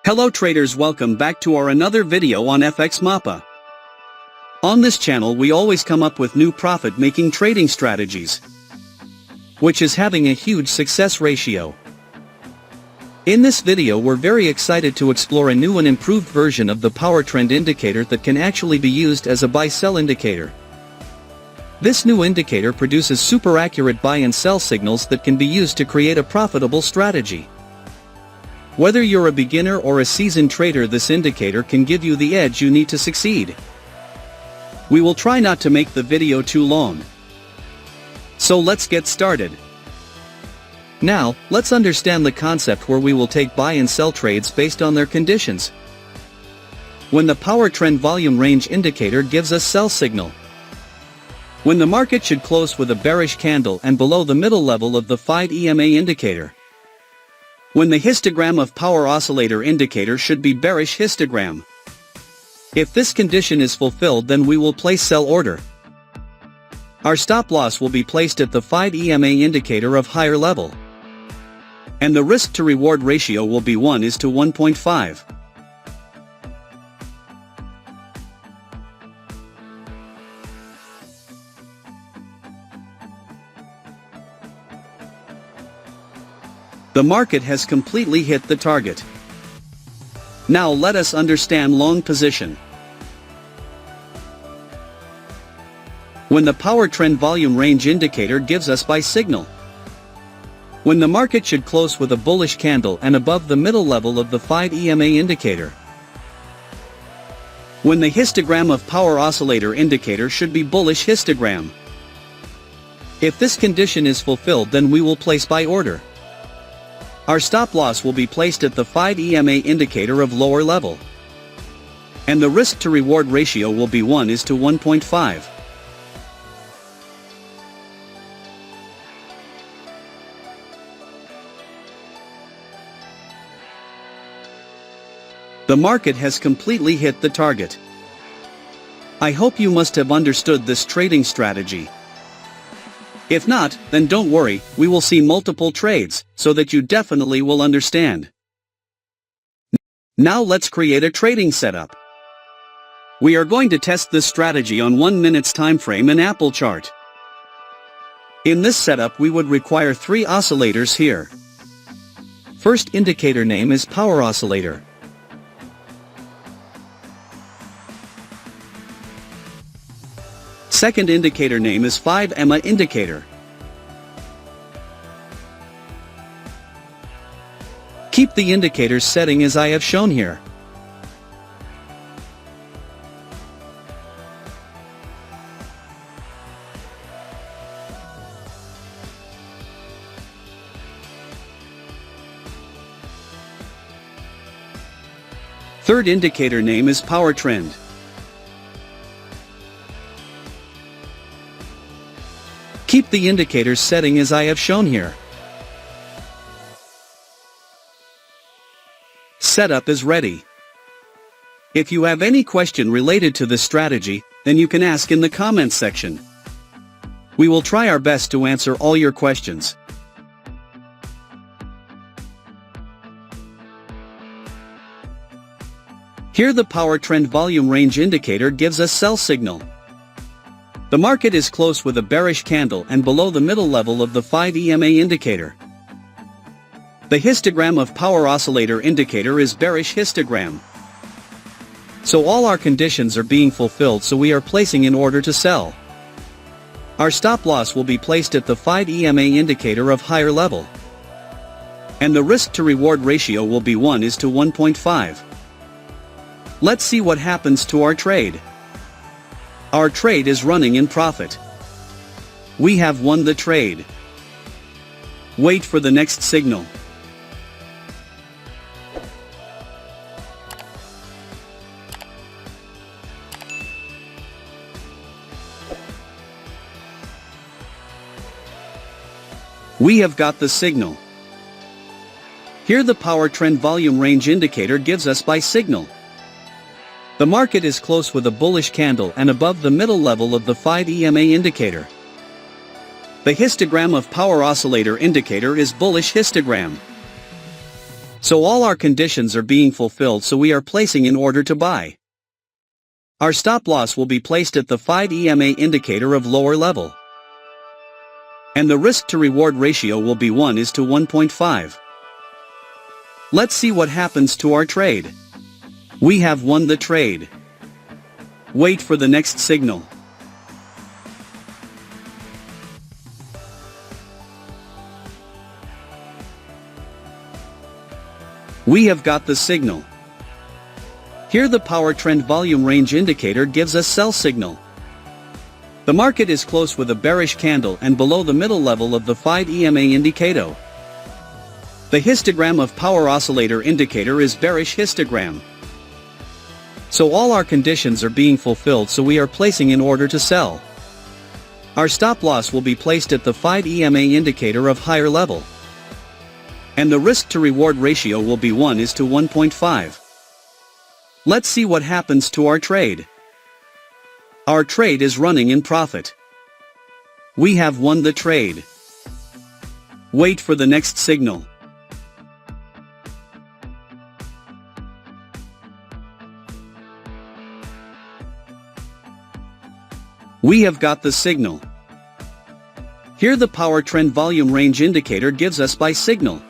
Hello traders, welcome back to our another video on FxMAPA. On this channel we always come up with new profit-making trading strategies, which is having a huge success ratio. In this video we're very excited to explore a new and improved version of the PowerTrend indicator that can actually be used as a buy-sell indicator. This new indicator produces super accurate buy and sell signals that can be used to create a profitable strategy. Whether you're a beginner or a seasoned trader, this indicator can give you the edge you need to succeed. We will try not to make the video too long. So let's get started. Now, let's understand the concept where we will take buy and sell trades based on their conditions. When the PowerTrend volume range indicator gives us sell signal. When the market should close with a bearish candle and below the middle level of the 5-EMA indicator. When the histogram of power oscillator indicator should be bearish histogram. If this condition is fulfilled, then we will place sell order. Our stop loss will be placed at the 5-EMA indicator of higher level. And the risk to reward ratio will be 1:1.5. The market has completely hit the target. Now let us understand long position. When the PowerTrend volume range indicator gives us buy signal. When the market should close with a bullish candle and above the middle level of the 5-EMA indicator. When the histogram of power oscillator indicator should be bullish histogram. If this condition is fulfilled, then we will place buy order. Our stop loss will be placed at the 5-EMA indicator of lower level. And the risk to reward ratio will be 1:1.5. The market has completely hit the target. I hope you must have understood this trading strategy. If not, then don't worry, we will see multiple trades, so that you definitely will understand. Now let's create a trading setup. We are going to test this strategy on 1 minute's time frame in Apple chart. In this setup we would require 3 oscillators here. First indicator name is power oscillator. Second indicator name is 5-EMA indicator. Keep the indicators setting as I have shown here. Third indicator name is PowerTrend. Keep the indicators setting as I have shown here. Setup is ready. If you have any question related to this strategy, then you can ask in the comments section. We will try our best to answer all your questions. Here the PowerTrend volume range indicator gives us sell signal. The market is close with a bearish candle and below the middle level of the 5-EMA indicator. The histogram of power oscillator indicator is bearish histogram. So all our conditions are being fulfilled, so we are placing in order to sell. Our stop loss will be placed at the 5-EMA indicator of higher level. And the risk to reward ratio will be 1:1.5. Let's see what happens to our trade. Our trade is running in profit. We have won the trade. Wait for the next signal. We have got the signal. Here the PowerTrend volume range indicator gives us buy signal. The market is close with a bullish candle and above the middle level of the 5-EMA indicator. The histogram of power oscillator indicator is bullish histogram. So all our conditions are being fulfilled, so we are placing an order to buy. Our stop loss will be placed at the 5 EMA indicator of lower level. And the risk to reward ratio will be 1:1.5. Let's see what happens to our trade. We have won the trade. Wait for the next signal. We have got the signal. Here the PowerTrend volume range indicator gives us sell signal. The market is close with a bearish candle and below the middle level of the 5 EMA indicator. The histogram of power oscillator indicator is bearish histogram. So all our conditions are being fulfilled, so we are placing an order to sell. Our stop loss will be placed at the 5 EMA indicator of higher level. And the risk to reward ratio will be 1:1.5. Let's see what happens to our trade. Our trade is running in profit. We have won the trade. Wait for the next signal. We have got the signal. Here the PowerTrend volume range indicator gives us buy signal.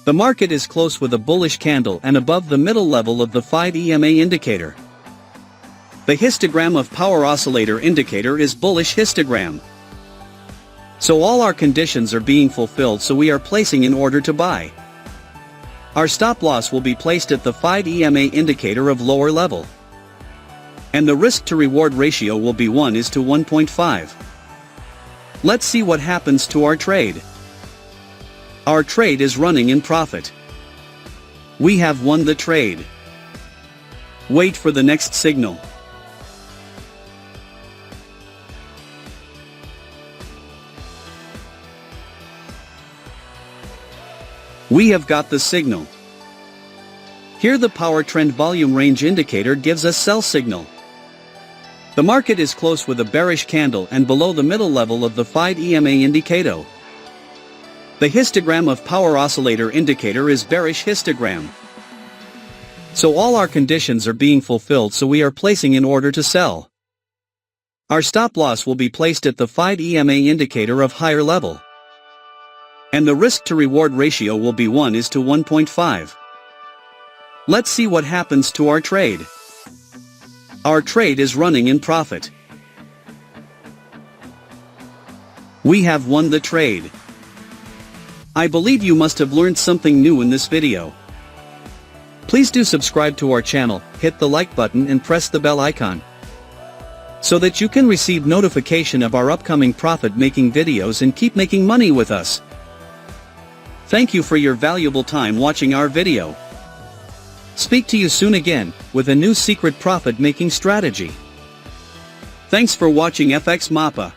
The market is close with a bullish candle and above the middle level of the 5 EMA indicator. The histogram of power oscillator indicator is bullish histogram. So all our conditions are being fulfilled, so we are placing an order to buy. Our stop loss will be placed at the 5 EMA indicator of lower level. And the risk to reward ratio will be 1:1.5. Let's see what happens to our trade. Our trade is running in profit. We have won the trade. Wait for the next signal. We have got the signal. Here the PowerTrend volume range indicator gives us sell signal. The market is close with a bearish candle and below the middle level of the 5 EMA indicator. The histogram of power oscillator indicator is bearish histogram. So all our conditions are being fulfilled, so we are placing an order to sell. Our stop loss will be placed at the 5 EMA indicator of higher level. And the risk to reward ratio will be 1:1.5. Let's see what happens to our trade. Our trade is running in profit. We have won the trade. I believe you must have learned something new in this video. Please do subscribe to our channel, hit the like button and press the bell icon, so that you can receive notification of our upcoming profit-making videos and keep making money with us. Thank you for your valuable time watching our video. Speak to you soon again, with a new secret profit-making strategy. Thanks for watching FxMAPA.